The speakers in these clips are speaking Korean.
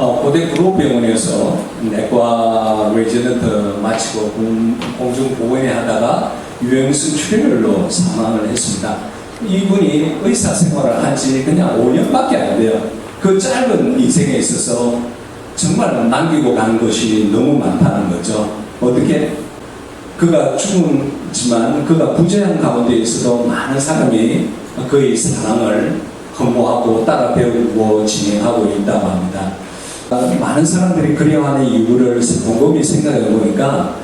고대 구로병원에서 내과 레지던트 마치고 공중보건에 하다가 유행성 출혈로 사망을 했습니다. 이분이 의사 생활을 한 지 그냥 5년밖에 안 돼요. 그 짧은 인생에 있어서 정말 남기고 간 것이 너무 많다는 거죠. 어떻게? 그가 죽었지만 그가 부재한 가운데 있어도 많은 사람이 그의 사랑을 흠모하고 따라 배우고 진행하고 있다고 합니다. 많은 사람들이 그리워하는 이유를 곰곰이 생각해 보니까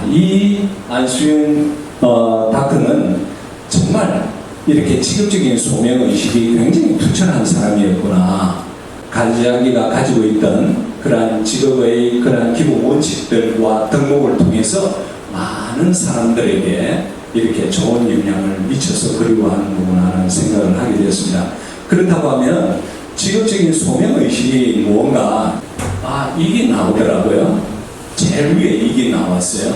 이 안수윤 닥터는 정말 이렇게 직업적인 소명의식이 굉장히 투철한 사람이었구나. 자기가 가지고 있던 그러한 직업의 그러한 기본 원칙들과 덕목을 통해서 많은 사람들에게 이렇게 좋은 영향을 미쳐서 그리워하는 거구나 하는 생각을 하게 되었습니다. 그렇다고 하면 직업적인 소명의식이 무언가 이게 나오더라고요. 제일 위에 이게 나왔어요.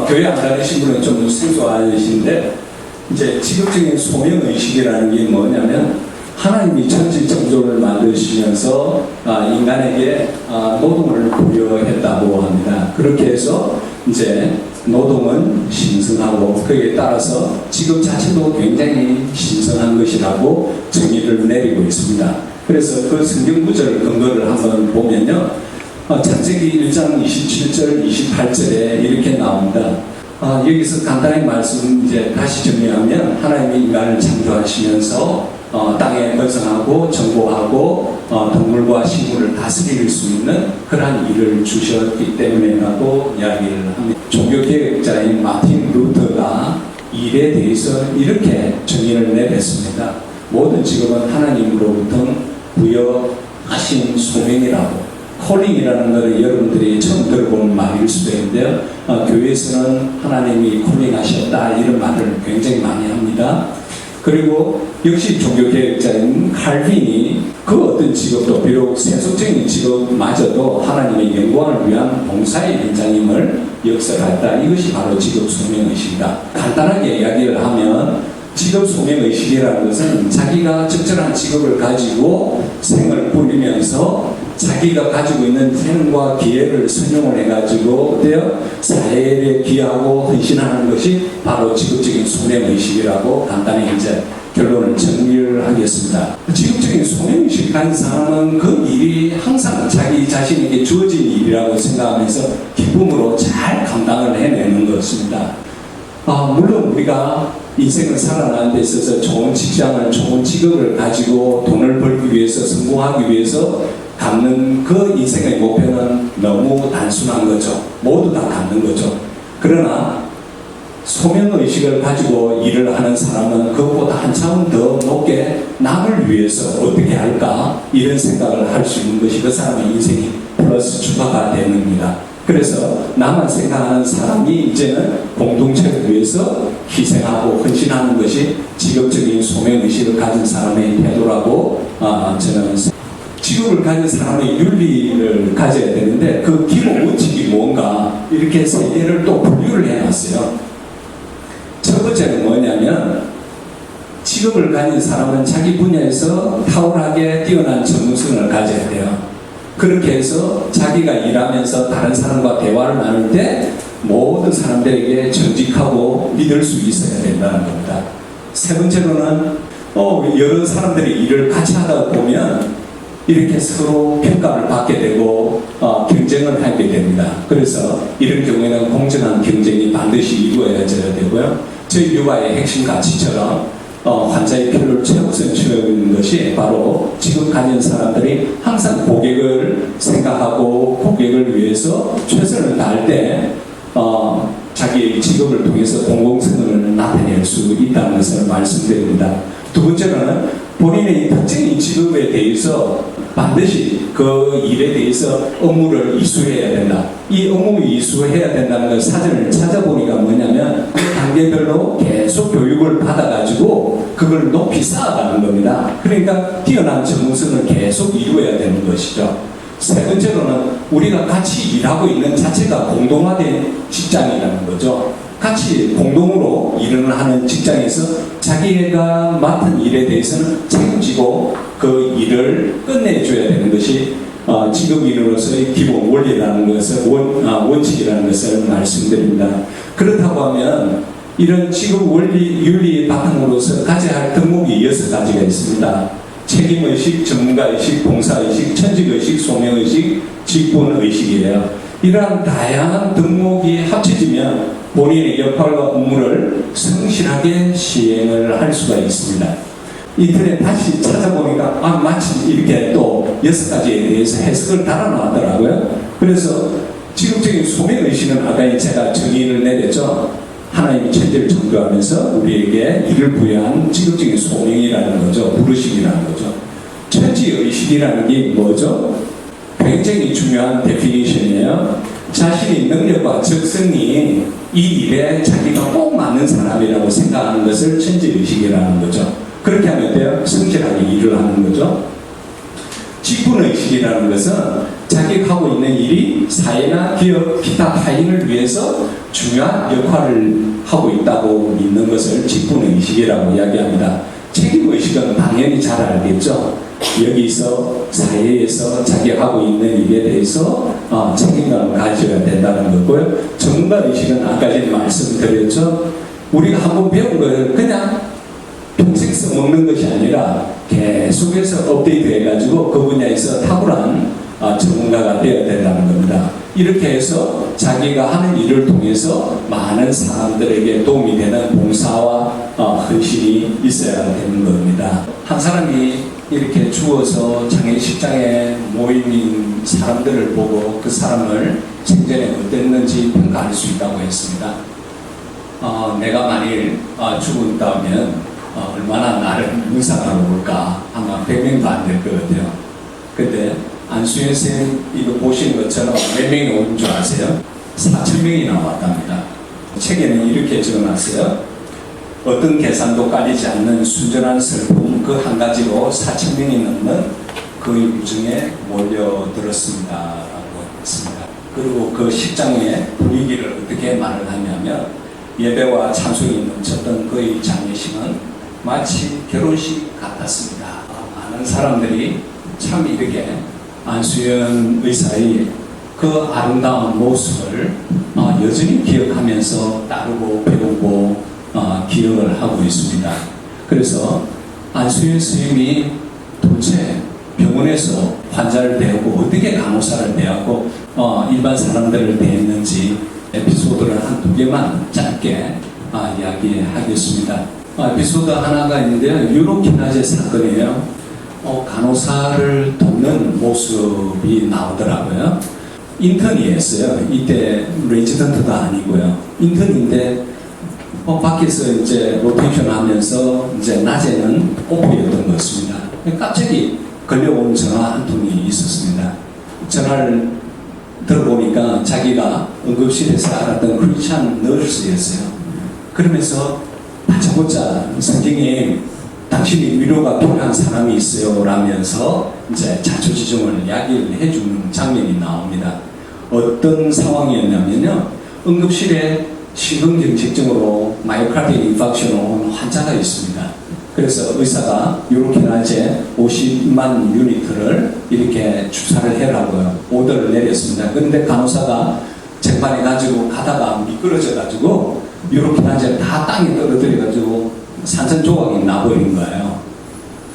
교회 안 다니신 분은 좀 생소하신데 이제 직업적인 소명의식이라는 게 뭐냐면 하나님이 천지 창조를 만드시면서 인간에게 노동을 부여했다고 합니다. 그렇게 해서 이제 노동은 신성하고 그에 따라서 직업 자체도 굉장히 신성한 것이라고 정의를 내리고 있습니다. 그래서 그 성경 구절 근거를 한번 보면요. 창세기 1장 27절 28절에 이렇게 나옵니다. 여기서 간단히 말씀 이제 다시 정리하면 하나님이 인간을 창조하시면서 땅에 번성하고 정복하고 동물과 식물을 다스릴 수 있는 그러한 일을 주셨기 때문에라고 이야기를 합니다. 종교개혁자인 마틴 루터가 일에 대해서 이렇게 정의를 내렸습니다. 모든 직업은 하나님으로부터 부여하신 소명이라고. 콜링이라는 것을 여러분들이 처음 들어본 말일 수도 있는데요. 교회에서는 하나님이 콜링하셨다 이런 말을 굉장히 많이 합니다. 그리고 역시 종교개혁자인 칼빈이 그 어떤 직업도 비록 세속적인 직업마저도 하나님의 영광을 위한 봉사의 현장임을 역설했다. 이것이 바로 직업 소명의식이다. 간단하게 이야기를 하면 직업 소명의식이라는 것은 자기가 적절한 직업을 가지고 생을 꾸리면서 자기가 가지고 있는 재능과 기회를 선용을 해가지고 사회에 기여하고 헌신하는 것이 바로 직업적인 소명의식이라고 간단히 이제 결론을 정리를 하겠습니다. 직업적인 소명의식 가진 사람은 그 일이 항상 자기 자신에게 주어진 일이라고 생각하면서 기쁨으로 잘 감당을 해내는 것입니다. 물론 우리가 인생을 살아가는 데 있어서 좋은 직장을, 좋은 직업을 가지고 돈을 벌기 위해서, 성공하기 위해서 갖는 그 인생의 목표는 너무 단순한 거죠. 모두 다 갖는 거죠. 그러나 소명의식을 가지고 일을 하는 사람은 그것보다 한참 더 높게 남을 위해서 어떻게 할까 이런 생각을 할 수 있는 것이 그 사람의 인생이 플러스 추가가 되는 겁니다. 그래서 나만 생각하는 사람이 이제는 공동체를 위해서 희생하고 헌신하는 것이 직업적인 소명의식을 가진 사람의 태도라고 저는 직업을 가진 사람의 윤리를 가져야 되는데 그 기본 원칙이 뭔가 이렇게 세 개를 또 분류를 해놨어요. 첫 번째는 뭐냐면 직업을 가진 사람은 자기 분야에서 탁월하게 뛰어난 전문성을 가져야 돼요. 그렇게 해서 자기가 일하면서 다른 사람과 대화를 나눌 때 모든 사람들에게 정직하고 믿을 수 있어야 된다는 겁니다. 세 번째로는 여러 사람들이 일을 같이 하다 보면 이렇게 서로 평가를 받게 되고 경쟁을 하게 됩니다. 그래서 이런 경우에는 공정한 경쟁이 반드시 이루어져야 되고요. 저희 요가의 핵심 가치처럼 환자의 필요를 최우선 채우는 것이 바로 직업 가진 사람들이 항상 고객을 생각하고 고객을 위해서 최선을 다할 때 자기의 직업을 통해서 공공성을 나타낼 수 있다는 것을 말씀드립니다. 두 번째로는 본인의 특정인 직업에 대해서 반드시 그 일에 대해서 업무를 이수해야 된다. 이 업무 이수해야 된다는 걸 사전을 찾아보니까 뭐냐면 그 단계별로 계속 교육을 받아가지고 그걸 높이 쌓아가는 겁니다. 그러니까 뛰어난 전문성을 계속 이루어야 되는 것이죠. 세 번째로는 우리가 같이 일하고 있는 자체가 공동화된 직장이라는 거죠. 같이 공동으로 일을 하는 직장에서 자기가 맡은 일에 대해서는 책임지고 그 일을 끝내줘야 되는 것이 직업인으로서의 기본 원리라는 것을 원칙이라는 것을 말씀드립니다. 그렇다고 하면 이런 직업 원리 윤리 바탕으로서 가져야 할 덕목이 6가지가 있습니다. 책임의식, 전문가의식, 봉사의식, 천직의식, 소명의식, 직분의식이에요. 이러한 다양한 덕목이 합쳐지면 본인의 역할과 업무를 성실하게 시행을 할 수가 있습니다. 이틀에 다시 찾아보니까 마치 이렇게 또 6가지에 대해서 해석을 달아놨더라고요. 그래서 직업적인 소명의식은 아까 제가 정의를 내렸죠. 하나님이 천지를 창조하면서 우리에게 이를 부여한 직업적인 소명이라는 거죠. 부르심이라는 거죠. 천지의식이라는 게 뭐죠? 굉장히 중요한 데피니션이에요. 자신의 능력과 적성이 이 일에 자기가 꼭 맞는 사람이라고 생각하는 것을 천지의식이라는 거죠. 그렇게 하면 돼요. 성실하게 일을 하는 거죠. 직분의식이라는 것은 자기가 하고 있는 일이 사회나 기업, 기타 타인을 위해서 중요한 역할을 하고 있다고 믿는 것을 직분의식이라고 이야기합니다. 책임의식은 당연히 잘 알겠죠. 여기서 사회에서 자기가 하고 있는 일에 대해서 책임감을 가져야 된다는 거고요. 전문가의식은 아까 전에 말씀드렸죠. 우리가 한번 배운 걸 그냥 평생 써먹는 것이 아니라 계속해서 업데이트 해가지고 그 분야에서 탁월한 전문가가 되어야 된다는 겁니다. 이렇게 해서 자기가 하는 일을 통해서 많은 사람들에게 도움이 되는 봉사와 헌신이 있어야 되는 겁니다. 한 사람이 이렇게 죽어서 장례식장에 모인 사람들을 보고 그 사람을 생전에 어땠는지 평가할 수 있다고 했습니다. 내가 만일 죽은다면 얼마나 나를 묵상하러 볼까 아마 100명도 안 될 것 같아요. 근데 안수현 쌤 이거 보시는 것처럼 몇 명이 오는 줄 아세요? 4,000명이나 왔답니다. 책에는 이렇게 적어놨어요. 어떤 계산도 깔리지 않는 순전한 슬픔 그 한 가지로 4,000명이 넘는 그의 무중에 몰려들었습니다 라고 했습니다. 그리고 그 식장의 분위기를 어떻게 말을 하냐면 예배와 찬송이 넘쳤던 그의 장례식은 마치 결혼식 같았습니다. 많은 사람들이 참 이렇게 안수현 의사의 그 아름다운 모습을 여전히 기억하면서 따르고 배우고 기억을 하고 있습니다. 그래서 안수현 스님이 도대체 병원에서 환자를 대하고 어떻게 간호사를 대하고 일반 사람들을 대했는지 에피소드를 한두 개만 짧게 이야기하겠습니다. 에피소드 하나가 있는데요. 유로키나제 사건이에요. 간호사를 돕는 모습이 나오더라고요. 인턴이었어요. 이때 레지던트도 아니고요. 인턴인데 밖에서 이제 로테이션 하면서 이제 낮에는 오프였던 것 같습니다. 갑자기 걸려온 전화 한 통이 있었습니다. 전화를 들어보니까 자기가 응급실에서 알았던 크리스찬 너스였어요. 그러면서 다짜고짜 선생님 당신이 위로가 필요한 사람이 있어요 라면서 이제 자초지종을 이야기를 해주는 장면이 나옵니다. 어떤 상황이었냐면요. 응급실에 심근경색증으로 마이오카르디얼 인파크션을 온 환자가 있습니다. 그래서 의사가 유로키나제 50만 유니트를 이렇게 주사를 해라고요. 오더를 내렸습니다. 그런데 간호사가 쟁반에 가지고 가다가 미끄러져 가지고 유로키나제 다 땅에 떨어뜨려 가지고 산산조각이 나버린 거예요.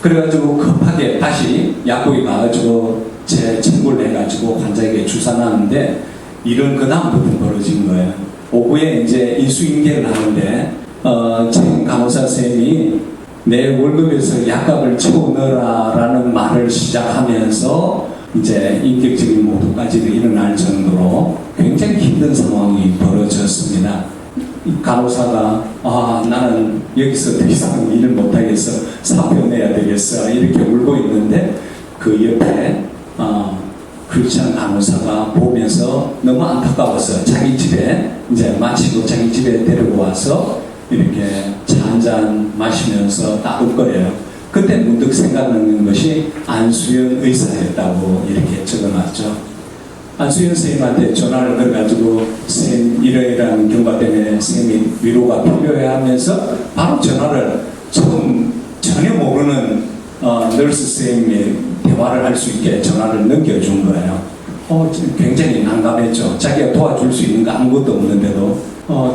그래가지고 급하게 다시 약국에 가가지고 재청구를 해가지고 환자에게 주사 놨는데 일은 그 다음부터 벌어진 거예요. 오후에 이제 인수인계를 하는데 제 간호사 선생님이 내 월급에서 약값을 치고 넣어라라는 말을 시작하면서 이제 인격적인 모독까지도 일어날 정도로 굉장히 힘든 상황이 벌어졌습니다. 간호사가 나는 여기서 더 이상 일을 못하겠어, 사표 내야 되겠어 이렇게 울고 있는데 그 옆에 크리스찬 간호사가 보면서 너무 안타까워서 자기 집에 이제 마치고 자기 집에 데리고 와서 이렇게 차 한 잔 마시면서 따뜻거려요. 그때 문득 생각나는 것이 안수현 의사였다고 이렇게 적어놨죠. 안수현 선생님한테 전화를 걸어가지고 선생님 이러이러한 경과 때문에 선생님이 위로가 필요해 하면서 바로 전화를 처음 전혀 모르는 널스 선생님이 대화를 할 수 있게 전화를 넘겨준 거예요. 굉장히 난감했죠. 자기가 도와줄 수 있는 거 아무것도 없는데도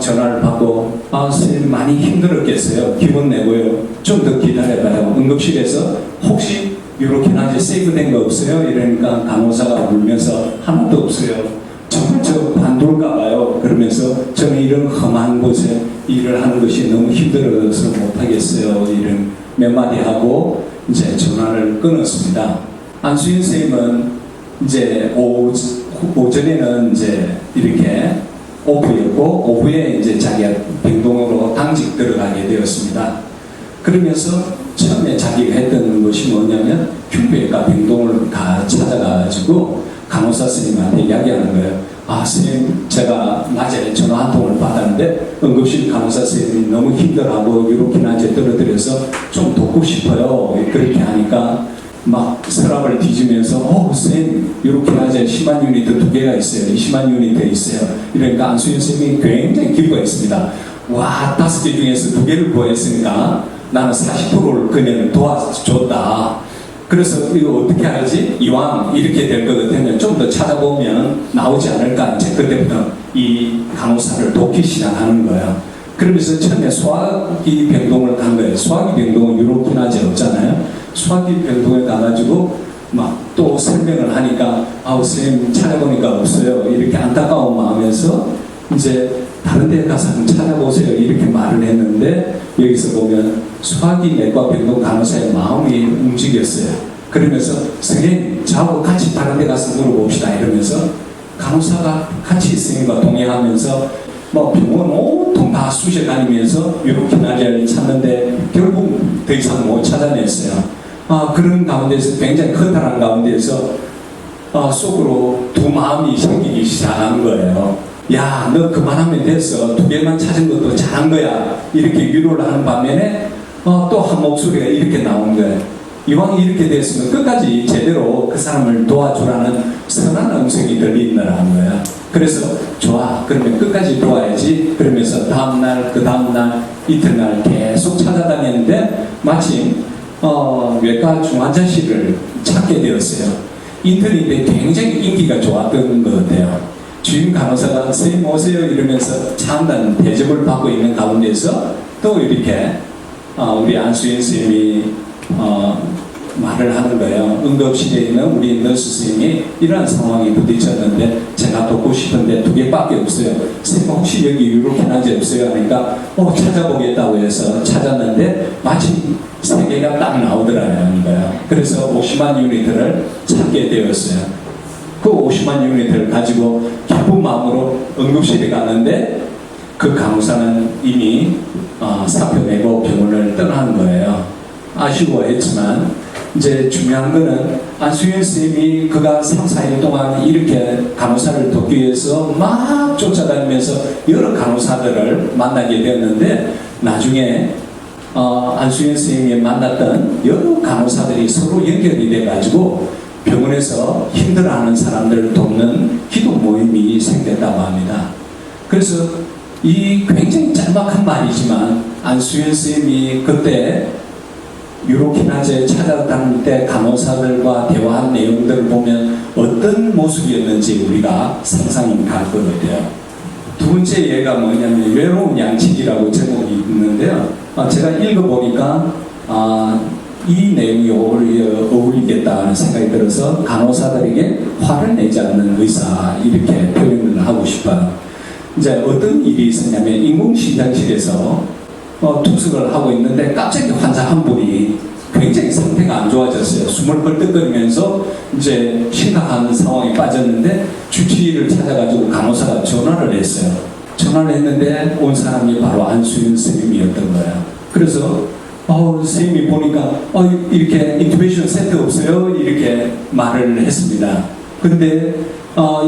전화를 받고 선생님 많이 힘들었겠어요. 기분 내고요. 좀 더 기다려봐요. 응급실에서 혹시 유로키나제 세이브된 거 없어요? 이러니까 간호사가 울면서 하나도 없어요. 정말 저 반돌까 봐요. 그러면서 저는 이런 험한 곳에 일을 하는 것이 너무 힘들어서 못하겠어요. 이런 몇 마디 하고 이제 전화를 끊었습니다. 안수인 선생님은 이제 오전에는 이제 이렇게 오프였고 오후에 이제 자기가 병동으로 당직 들어가게 되었습니다. 그러면서 처음에 자기가 했던 것이 뭐냐면 흉부외과 병동을 찾아가가지고 간호사 선생님한테 이야기하는 거예요. 선생님, 제가 낮에 전화 한 통을 받았는데 응급실 간호사 선생님이 너무 힘들어하고 유로키나제 떨어뜨려서 좀 돕고 싶어요. 그렇게 하니까 막 서랍을 뒤지면서 선생님, 유로키나제 10만 유니트 2개가 있어요. 20만 유니트 있어요. 이러니까 안수현 선생님이 굉장히 기뻐했습니다. 와, 5개 중에서 2개를 구했으니까 나는 40%를 그냥 도와줬다. 그래서 이거 어떻게 하지? 이왕 이렇게 될 것 같으면 좀 더 찾아보면 나오지 않을까. 이제 그때부터 이 간호사를 돕기 시작하는 거예요. 그러면서 처음에 소화기 병동을 간 거예요. 소화기 병동은 유로키나제 없잖아요. 소화기 병동에 가가지고 막 또 설명을 하니까 선생님 찾아보니까 없어요. 이렇게 안타까운 마음에서 이제 다른 데 가서 한번 찾아보세요. 이렇게 말을 했는데 여기서 보면 소화기 내과 병동 간호사의 마음이 움직였어요. 그러면서 선생님 저하고 같이 다른 데 가서 물어봅시다 이러면서 간호사가 같이 선생님과 동행하면서 뭐 병원 온통 다 쑤셔 다니면서 유로키나제를 찾는데 결국 더 이상 못 찾아냈어요. 그런 가운데서 굉장히 커다란 가운데서 속으로 두 마음이 생기기 시작한 거예요. 야, 너 그만하면 됐어. 2개만 찾은 것도 잘한 거야. 이렇게 위로를 하는 반면에 또 한 목소리가 이렇게 나온 거예요. 이왕 이렇게 됐으면 끝까지 제대로 그 사람을 도와주라는 선한 음성이 들리느라는 거야. 그래서 좋아. 그러면 끝까지 도와야지. 그러면서 다음날, 그 다음날, 이튿날 계속 찾아다녔는데 마침 외과 중환자실을 찾게 되었어요. 인터넷에 굉장히 인기가 좋았던 것 같아요. 주임 간호사가 선생님 오세요 이러면서 참단 대접을 받고 있는 가운데서 또 이렇게 우리 안수인 선생님이 말을 하는 거예요. 응급실에 있는 우리 너스 선생님이 이러한 상황에 부딪혔는데 제가 돕고 싶은데 2개밖에 없어요. 선생님 혹시 여기 유로키나제 없어요? 하니까 찾아보겠다고 해서 찾았는데 마침 3개가 딱 나오더라는 거예요. 그래서 50만 유니트를 찾게 되었어요. 그 50만 유니트를 가지고 기쁜 마음으로 응급실에 갔는데 그 간호사는 이미 사표 내고 병원을 떠난 거예요. 아쉬워했지만 이제 중요한 거는 안수현 선생님이 그가 3, 4일 동안 이렇게 간호사를 돕기 위해서 막 쫓아다니면서 여러 간호사들을 만나게 되었는데 나중에 안수현 선생님이 만났던 여러 간호사들이 서로 연결이 돼가지고 병원에서 힘들어하는 사람들을 돕는 기도 모임이 생겼다고 합니다. 그래서 이 굉장히 짤막한 말이지만 안수현 선생님이 그때 유로키나제 찾아다닐 때 간호사들과 대화한 내용들을 보면 어떤 모습이었는지 우리가 상상이 갈 것 같아요. 두 번째 예가 뭐냐면 외로운 양치기라고 제목이 있는데요. 제가 읽어보니까 이 내용이 어울리겠다는 생각이 들어서 간호사들에게 화를 내지 않는 의사 이렇게 표현을 하고 싶어요. 이제 어떤 일이 있었냐면 인공심장실에서 투석을 하고 있는데 갑자기 환자 한 분이 굉장히 상태가 안 좋아졌어요. 숨을 헐떡거리면서 이제 심각한 상황에 빠졌는데 주치의를 찾아가지고 간호사가 전화를 했어요. 전화를 했는데 온 사람이 바로 안수현 선생님이었던 거예요. 그래서 선생님이 보니까 이렇게 인투베이션 세트 없어요? 이렇게 말을 했습니다. 근데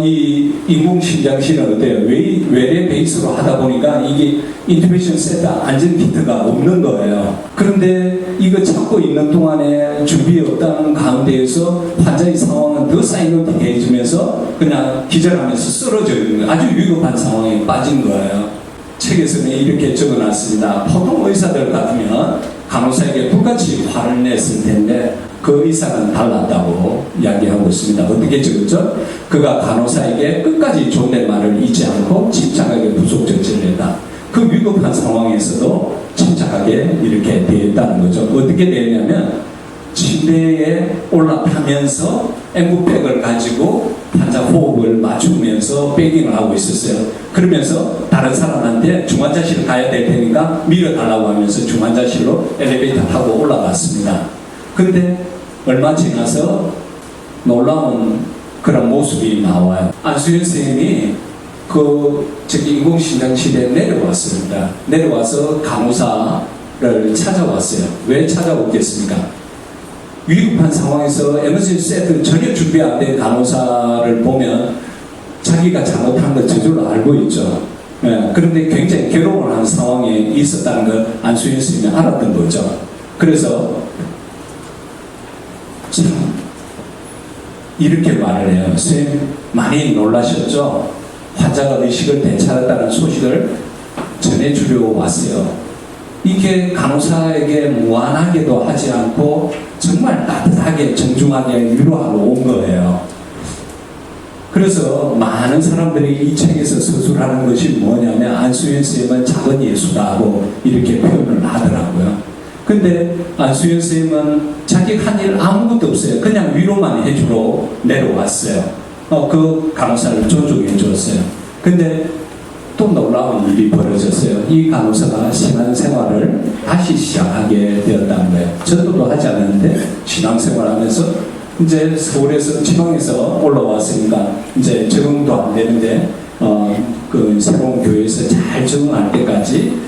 이 인공심장실은 어때요? 외래 베이스로 하다 보니까 이게 인투베이션 세트 안전 키트가 없는 거예요. 그런데 이거 찾고 있는 동안에 준비 없다는 가운데에서 환자의 상황은 더 사이먼틱해지면서 그냥 기절하면서 쓰러져 있는 거예요. 아주 위급한 상황에 빠진 거예요. 책에서는 이렇게 적어놨습니다. 보통 의사들 같으면 간호사에게 불같이 화를 냈을 텐데 그 의사는 달랐다고 이야기하고 있습니다. 어떻게 적었죠? 그가 간호사에게 끝까지 존댓말을 잊지 않고 침착하게 부속 조치를 했다. 그 위급한 상황에서도 침착하게 이렇게 대했다는 거죠. 어떻게 대했냐면 침대에 올라타면서 앵구백을 가지고 환자 호흡을 맞추면서 백잉을 하고 있었어요. 그러면서 다른 사람한테 중환자실 가야 될 테니까 밀어달라고 하면서 중환자실로 엘리베이터 타고 올라갔습니다. 근데 얼마 지나서 놀라운 그런 모습이 나와요. 안수현 선생님이 인공심장실에 내려왔습니다. 내려와서 간호사를 찾아왔어요. 왜 찾아오겠습니까? 위급한 상황에서 에머전시 세트 전혀 준비 안 된 간호사를 보면 자기가 잘못한 걸 저절로 알고 있죠. 예, 그런데 굉장히 괴로움을 하는 상황에 있었다는 걸 안수현 선생님이 알았던 거죠. 그래서 참 이렇게 말을 해요. 선생님 많이 놀라셨죠? 환자가 의식을 되찾았다는 소식을 전해주려고 왔어요. 이게 간호사에게 무한하게도 하지 않고 정말 따뜻하게 정중하게 위로하러 온 거예요. 그래서 많은 사람들이 이 책에서 서술하는 것이 뭐냐면 안수현 선생님은 작은 예수다고 이렇게 표현을 하더라고요. 근데 안수현 선생님은 자기 한 일 아무것도 없어요. 그냥 위로만 해주러 내려왔어요. 그 간호사를 존중해 줬어요. 근데 또 놀라운 일이 벌어졌어요. 이 간호사가 신앙생활을 다시 시작하게 되었다는 거예요. 전도도 하지 않았는데 신앙생활하면서 이제 서울에서 지방에서 올라왔으니까 이제 적응도 안 되는데 그 새로운 교회에서 잘 적응할 때까지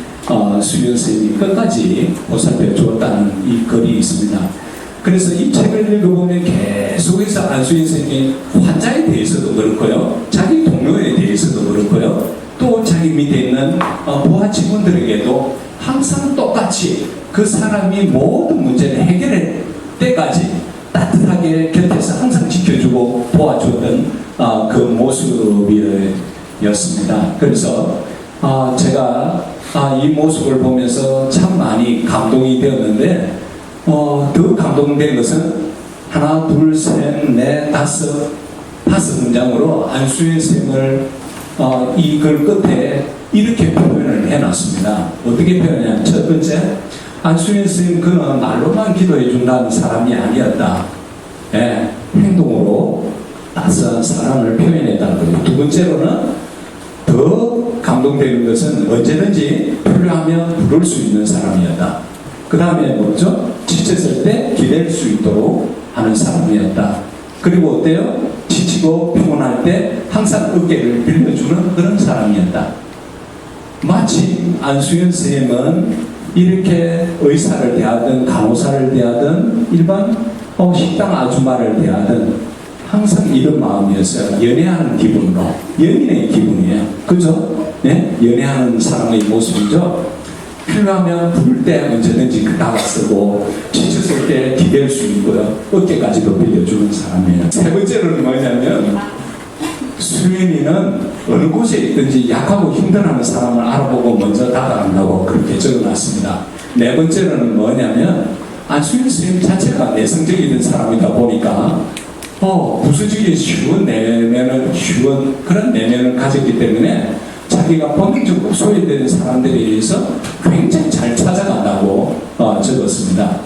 수련 선생님이 끝까지 보살펴 주었다는 이 글이 있습니다. 그래서 이 책을 읽어보면 계속해서 안수현 선생님이 환자에 대해서도 그렇고요, 자기 동료에 대해서도 그렇고요, 또 자기 밑에 있는 보아 직원들에게도 항상 똑같이 그 사람이 모든 문제를 해결할 때까지 따뜻하게 곁에서 항상 지켜주고 도와주던 그 모습이었습니다. 그래서 제가 이 모습을 보면서 참 많이 감동이 되었는데 더 감동된 것은 하나, 둘, 셋, 넷, 다섯 문장으로 안수현 선생님을 이 글 끝에 이렇게 표현을 해놨습니다. 어떻게 표현하냐면, 첫 번째, 안수현 선생님 그는 말로만 기도해 준다는 사람이 아니었다. 예, 행동으로 따스한 사랑을 표현했다는 거예요. 두 번째로는 더 감동되는 것은 언제든지 필요하면 부를 수 있는 사람이었다. 그 다음에 뭐죠? 지쳤을 때 기댈 수 있도록 하는 사람이었다. 그리고 어때요? 지치고 피곤할 때 항상 어깨를 빌려주는 그런 사람이었다. 마치 안수현 선생님은 이렇게 의사를 대하든 간호사를 대하든 일반 식당 아줌마를 대하든 항상 이런 마음이었어요. 연애하는 기분으로. 연인의 기분이에요. 그죠? 네? 연애하는 사람의 모습이죠. 필요하면 부를 때 언제든지 다가서고 지쳤을 때 기댈 수 있고요, 어깨까지도 빌려주는 사람이에요. 세 번째로는 뭐냐면, 수연이는 어느 곳에 있든지 약하고 힘들어하는 사람을 알아보고 먼저 다가간다고 그렇게 적어놨습니다. 네 번째로는 뭐냐면, 안수현 선생님 자체가 내성적이던 사람이다 보니까 부수지기 쉬운 그런 내면을 가졌기 때문에 자기가 본능적으로 소외되는 사람들에 의해서 굉장히 잘 찾아간다고 적었습니다.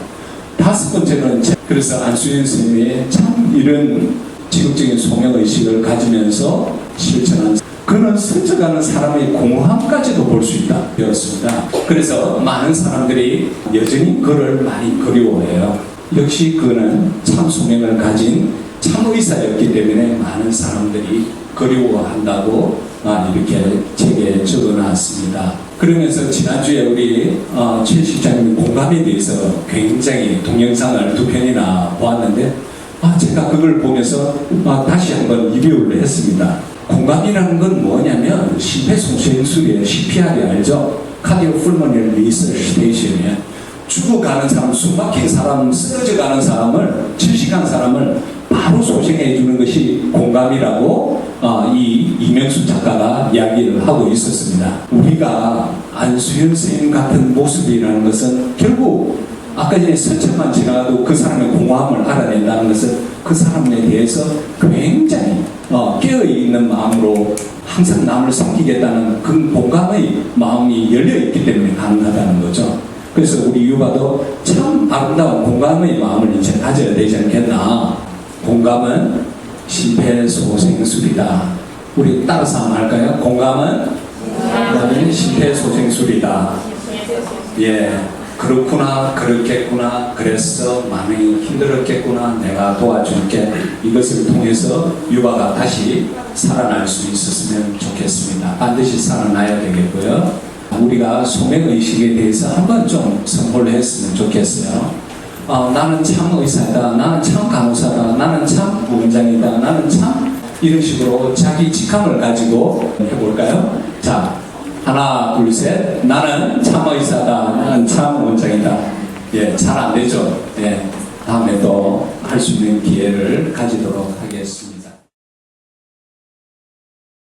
다섯 번째는 그래서 안수현 선생님이 참 이런 지극적인 소명의식을 가지면서 실천한, 그는 스쳐가는 사람의 공허함까지도 볼 수 있다 배웠습니다. 그래서 많은 사람들이 여전히 그를 많이 그리워해요. 역시 그는 참 소명을 가진 참 의사였기 때문에 많은 사람들이 그리워한다고 이렇게 책에 적어놨습니다. 그러면서 지난주에 우리 최 실장님 공감에 대해서 굉장히 동영상을 2편이나 보았는데 제가 그걸 보면서 다시 한번 리뷰를 했습니다. 공감이라는 건 뭐냐면 심폐소생술이에요. CPR이 알죠? Cardiopulmonary Resuscitation이에요. 죽어가는 사람, 숨막힌 사람, 쓰러져가는 사람을, 질식한 사람을 바로 소생해 주는 것이 공감이라고 이 이명수 작가가 이야기를 하고 있었습니다. 우리가 안수현 선생님 같은 모습이라는 것은 결국 아까 전에 선천만 지나가도 그 사람의 공허함을 알아낸다는 것은 그 사람에 대해서 굉장히 깨어있는 마음으로 항상 남을 섬기겠다는 그 공감의 마음이 열려있기 때문에 가능하다는 거죠. 그래서 우리 유바도 참 아름다운 공감의 마음을 이제 가져야 되지 않겠나. 공감은 심폐소생술이다. 우리 따라서 한번 할까요? 공감은 심폐소생술이다. 예, 그렇구나, 그렇겠구나, 그래서 많이 힘들었겠구나, 내가 도와줄게. 이것을 통해서 유바가 다시 살아날 수 있었으면 좋겠습니다. 반드시 살아나야 되겠고요. 우리가 소명의식에 대해서 한번 좀 선포를 했으면 좋겠어요. 나는 참 의사다, 나는 참 간호사다, 나는 참 원장이다, 나는 참, 이런 식으로 자기 직함을 가지고 해볼까요? 자, 하나, 둘, 셋. 나는 참 의사다, 나는 참 원장이다. 예, 잘 안 되죠? 예, 다음에 또 할 수 있는 기회를 가지도록